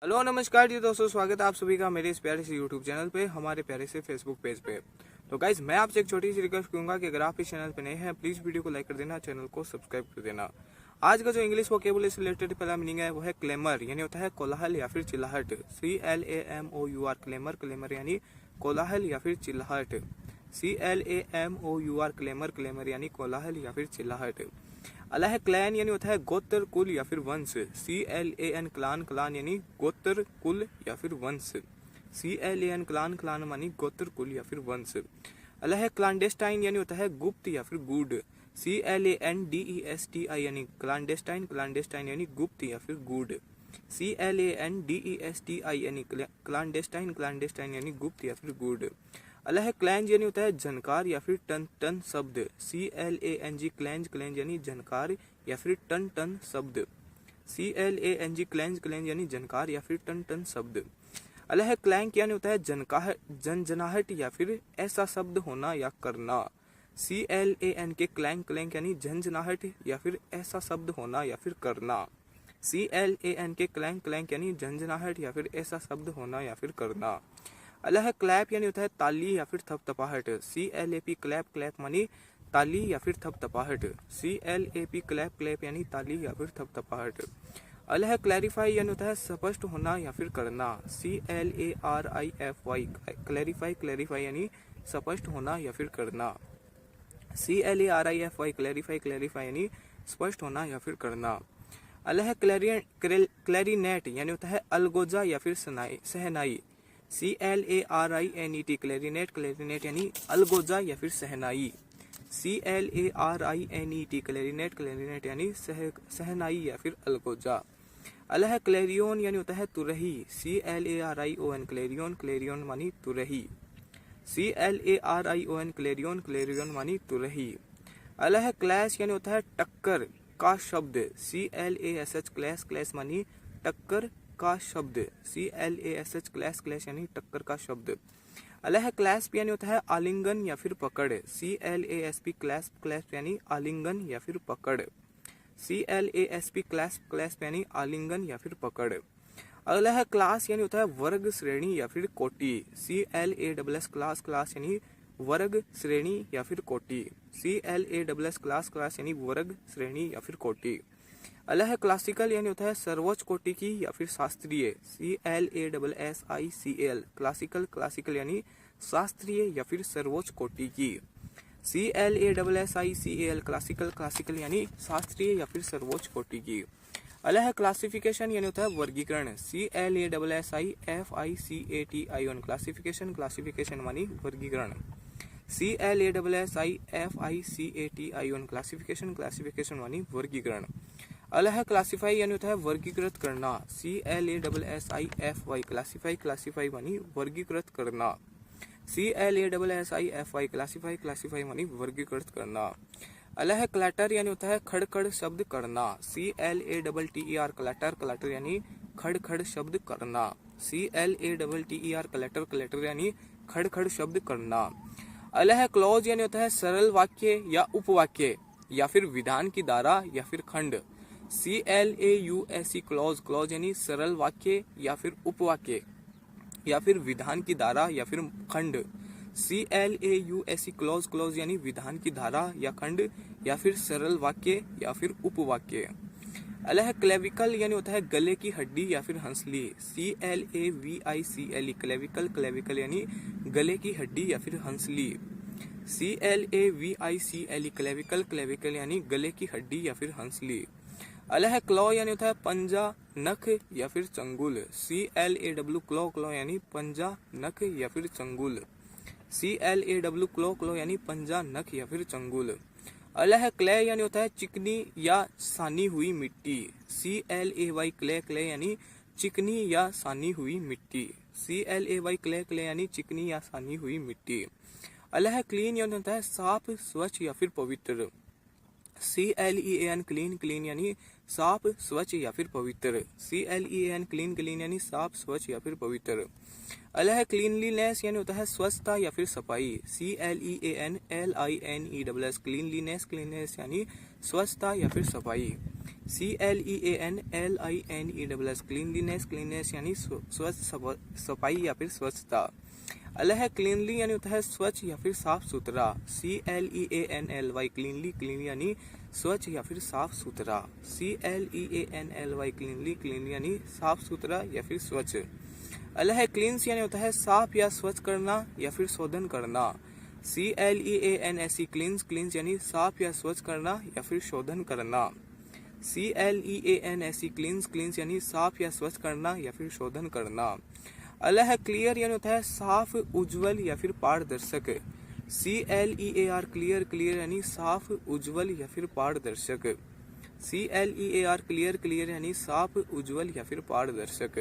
Hello नमस्कार जी दोस्तों, स्वागत है आप सभी का मेरे इस प्यारे से यूट्यूब चैनल पे, हमारे प्यारे से फेसबुक पेज पे। तो गाइज मैं आपसे एक छोटी सी रिक्वेस्ट करूंगा कि अगर आप इस चैनल पे नए हैं प्लीज वीडियो को लाइक कर देना, चैनल को सब्सक्राइब कर देना। आज का जो इंग्लिश वोकेबुलरी से रिलेटेड पहला मीनिंग है वो है क्लेमर, यानी होता है कोलाहल या फिर चिल्लाहट। CLAMOUR क्लेमर, क्लेमर यानी कोलाहल या फिर चिल्लाहट। CLAMOUR क्लेमर, क्लेमर यानी कोलाहल या फिर चिल्लाहट। अला है क्लैन यानी होता है गोत्र, कुल या फिर वंश। CLAN क्लान, क्लान यानी गोत्र, कुल या फिर वंश। CLAN क्लान, क्लान मानी गोत्र, कुल या फिर वंश। अला है क्लांडेस्टाइन यानी होता है गुप्त या फिर गूढ़। CLANDESTI यानी क्लांडेस्टाइन, क्लांडेस्टाइन यानी गुप्त या फिर गूढ़। CLANDESTI यानी क्लांडेस्टाइन, क्लांडेस्टाइन यानी गुप्त या फिर गूढ़। अला है क्लैंज यानी होता है झनकार या फिर टन टन शब्द। CLANG क्लैंज, क्लैंज यानी झनकार या फिर टन टन शब्द। CLANG क्लैंज, क्लैंज यानी झनकार या फिर टन टन शब्द। अला है क्लैंक यानी होता है जनजनाहट या फिर ऐसा शब्द होना या करना। CLANK क्लैंक, क्लैंक यानी झंझनाहट या फिर ऐसा शब्द होना या फिर करना। CLANK क्लैंक, क्लैंक यानी झंझनाहट या फिर ऐसा शब्द होना या फिर करना। अला है क्लैप यानी होता है ताली या फिर थपथपाहट। CLAP क्लैप, क्लैप मानी ताली या फिर थपथपाहट। CLAP क्लैप, क्लैप यानी ताली या फिर थपथपाहट। अला है क्लैरिफाई यानी होता है स्पष्ट होना या फिर करना। CLARIFY क्लैरिफाई, क्लैरिफाई यानी स्पष्ट होना या फिर करना। CLARIFY क्लैरिफाई, क्लैरिफाई यानी स्पष्ट होना या फिर करना। अला है क्लैरिनेट यानी होता है अलगोजा या फिर सहनाई। CLARINET क्लैरिनेट, क्लैरिनेट यानी अलगोजा या फिर सहनाई। CLARINET क्लैरिनेट, क्लैरिनेट यानी सहनाई या फिर अलगोजा। अला है क्लैरियन यानी होता है तुरही। CLARION क्लैरियन, क्लैरियन मानी तुरही। CLARION क्लैरियन, क्लैरियन मानी तुरही। अला है क्लैश यानी होता है टक्कर का शब्द। CLASH क्लैश, क्लैश मानी टक्कर का शब्द। CLASH क्लैश, क्लैश यानी टक्कर का शब्द। अला है क्लैस्प यानी होता है आलिंगन या फिर पकड़। CLASP क्लैस्प, क्लैस्प यानी आलिंगन या फिर पकड़। CLASP क्लैस्प, क्लैस्प यानी आलिंगन या फिर पकड़। अगला है क्लास यानी होता है वर्ग, श्रेणी या फिर कोटि। CLASS क्लास, क्लास यानी वर्ग, श्रेणी या फिर कोटि। CLASS क्लास, क्लास यानी वर्ग, श्रेणी या फिर कोटि। अला है क्लासिकल यानी होता है सर्वोच्च कोटि की या फिर शास्त्रीय। CLASSICAL क्लासिकल, क्लासिकल यानी शास्त्रीय या फिर सर्वोच्च कोटि की। CLASSICAL क्लासिकल, क्लासिकल यानी शास्त्रीय या फिर सर्वोच्च कोटि की। अला है क्लासिफिकेशन यानी होता है वर्गीकरण। CLASSIFICATION क्लासिफिकेशन, क्लासिफिकेशन मानी वर्गीकरण। CLASSIFICATION क्लासिफिकेशन, क्लासिफिकेशन मानी वर्गीकरण। अला है क्लासिफाई यानी होता है वर्गीकृत करना। CLASSIFY क्लासिफाई, क्लासिफाई मानी वर्गीकृत करना। CLASSIFY क्लासिफाई, क्लासिफाई मानी वर्गीकृत करना। अला है क्लैटर यानी होता है खड़ खड़ शब्द करना। CLATTER क्लैटर, क्लैटर यानी खड़ खड़ शब्द करना। CLATTER क्लैटर, क्लैटर यानी खड़ खड़ शब्द करना। अला है क्लॉज यानी होता है सरल वाक्य या उपवाक्य या फिर विधान की धारा या फिर खंड। CLAUSE क्लॉज, क्लॉज यानी सरल वाक्य या फिर उपवाक्य या फिर विधान की धारा या फिर खंड। CLAUSE क्लॉज, क्लॉज यानी विधान की धारा या खंड या फिर सरल वाक्य या फिर उपवाक्य। अला है क्लेविकल यानी होता है गले की हड्डी या फिर हंसली। CLAVICLE क्लेविकल, क्लेविकल यानी गले की हड्डी या फिर हंसली। CLAVICLE क्लेविकल, क्लेविकल यानी गले की हड्डी या फिर हंसली। अला है क्लॉ यानी होता है पंजा, नख या फिर चंगुल। CLAW क्लॉ, क्लॉ यानी पंजा, नख या फिर चंगुल। CLAW क्लॉ, क्लॉ यानी पंजा, नख या फिर चंगुल। अला है क्ले यानी होता है चिकनी या सानी हुई मिट्टी। CLAY क्ले, क्ले यानी चिकनी या सानी हुई मिट्टी। CLAY क्ले, क्ले यानी चिकनी या सानी हुई मिट्टी। अला है क्लीन यानी होता है साफ, स्वच्छ या फिर पवित्र। CLEAN क्लीन, क्लीन यानी साफ, स्वच्छ या फिर पवित्र। CLEAN क्लीन, क्लीन यानी साफ, स्वच्छ या फिर पवित्र। अला है क्लीनलीनेस यानी होता है स्वच्छता या फिर सफाई। CLEANLINESS क्लीनलीनेस, क्लीनलीनेस यानी स्वच्छता या फिर सफाई। CLEANLINESS क्लीनलीनेस, क्लीननेस यानी स्वच्छ, सफाई या फिर स्वच्छता। अगला है क्लीनली यानी होता है स्वच्छ या फिर साफ सुथरा। CLEANLY क्लीनली, क्लीन यानी स्वच्छ या फिर साफ सुथरा। CLEANLY क्लीनली, क्लीन यानी साफ सुथरा या फिर स्वच्छ। अगला है क्लींस यानी होता है साफ या स्वच्छ करना या फिर शोधन करना। CLEANSE क्लींस, क्लींस यानी साफ या स्वच्छ करना या फिर शोधन करना। CLEANSE क्लींस, क्लींस यानी साफ या स्वच्छ करना या फिर शोधन करना। अगला है क्लियर यानी होता है साफ, उज्जवल या फिर पारदर्शक। CLEAR क्लियर, क्लियर यानी साफ, उज्जवल या फिर पारदर्शक। CLEAR क्लियर, क्लियर यानी साफ, उज्जवल या फिर पारदर्शक।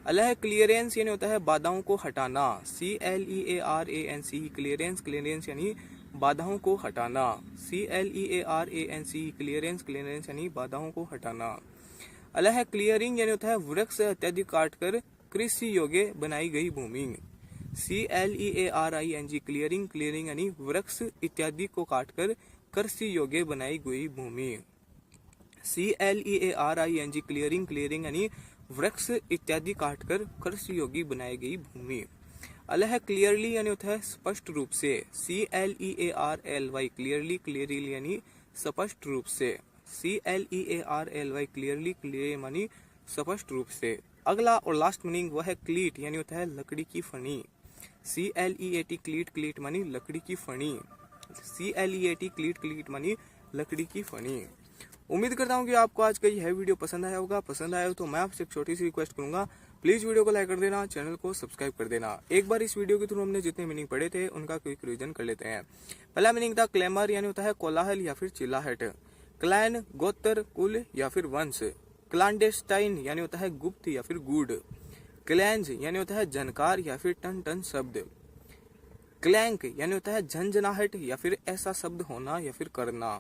अगला है क्लियरेंस यानी होता है बाधाओं को हटाना। CLEARANCE क्लियरेंस, क्लियरेंस यानी बाधाओं को हटाना। CLEARANCE क्लियरेंस, क्लियरेंस यानी बाधाओं को हटाना। अगला है क्लियरिंग यानी होता है वृक्ष इत्यादि काटकर कृषि योग्य बनाई गई भूमि। CLEARING क्लियरिंग, क्लियरिंग यानी वृक्ष इत्यादि को काटकर कृषि योग्य बनाई गई भूमि। CLEARING क्लियरिंग, क्लियरिंग यानी वृक्ष इत्यादि काटकर कृषि योग्य बनाई गई भूमि। अगला है क्लियरली यानी होता है स्पष्ट रूप से। CLEARLY क्लियरली, क्लियरली यानी स्पष्ट रूप से। CLEARLY क्लियरली, क्लियर यानी स्पष्ट रूप से। अगला और लास्ट मीनिंग वह है क्लीट यानी होता है लकड़ी की फनी। CLEAT क्लीट, क्लीट मानी लकड़ी की फनी। CLEAT क्लीट, क्लीट मानी लकड़ी की फनी। उम्मीद करता हूँ कि आपको आज का यह वीडियो पसंद आया होगा। पसंद आया हो तो मैं आपसे एक छोटी सी रिक्वेस्ट करूंगा, प्लीज वीडियो को लाइक कर देना, चैनल को सब्सक्राइब कर देना। एक बार इस वीडियो के थ्रू हमने जितने मीनिंग पढ़े थे उनका क्विक रिवीजन कर लेते हैं। पहला मीनिंग था क्लेमर यानी होता है कोलाहल या फिर चिल्लाहट। क्लैन गोत्र, कुल या फिर वंश। क्लांडेस्टाइन यानी होता है गुप्त या फिर गूढ़। क्लैंज यानी होता है झनकार या फिर टन टन शब्द। क्लैंक यानी होता है झंझनाहट या फिर ऐसा शब्द होना या फिर करना।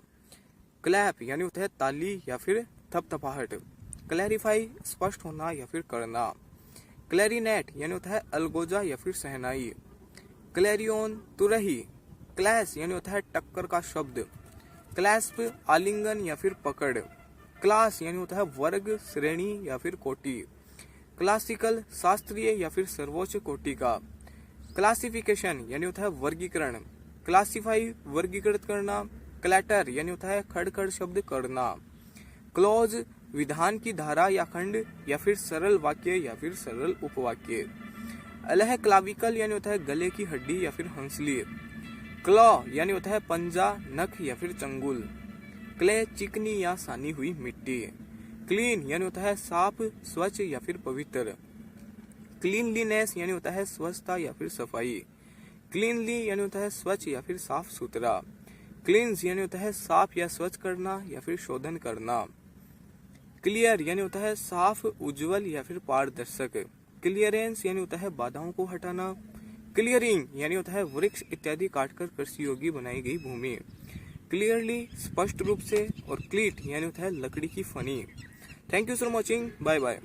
क्लैप यानी होता है ताली या फिर थपथपाहट। क्लैरिफाई स्पष्ट होना या फिर करना। क्लैरिनेट यानी होता है अलगोजा या फिर सहनाई। क्लैरियन तुरही। क्लैश यानी होता है टक्कर का शब्द। क्लैस्प आलिंगन या फिर पकड़। क्लास यानी होता है वर्ग, श्रेणी या फिर कोटि। क्लासिकल शास्त्रीय या फिर सर्वोच्च कोटि का। क्लासिफिकेशन यानी होता है वर्गीकरण। क्लासिफाई वर्गीकृत करना। क्लैटर यानी होता है खड़ शब्द करना। क्लोज विधान की धारा या खंड या फिर सरल वाक्य या फिर सरल उपवाक्य। अगला है क्लाविकल यानी होता है गले की हड्डी या फिर हंसली। क्लॉ यानी होता है पंजा, नख या फिर चंगुल। क्ले चिकनी या सानी हुई मिट्टी। क्लीन यानी होता है साफ, स्वच्छ या फिर पवित्र। क्लीनलीनेस यानी होता है स्वच्छता या फिर सफाई। क्लीनली यानी होता है स्वच्छ या फिर साफ सुथरा। क्लींस यानी होता है साफ या स्वच्छ करना या फिर शोधन करना। क्लियर यानी होता है साफ, उज्जवल या फिर पारदर्शक। क्लियरेंस यानी होता है बाधाओं को हटाना। क्लियरिंग यानी होता है वृक्ष इत्यादि काटकर कृषि योग्य बनाई गई भूमि। क्लियरली स्पष्ट रूप से। और क्लीट यानी होता है लकड़ी की फनी। Thank you for watching, bye bye.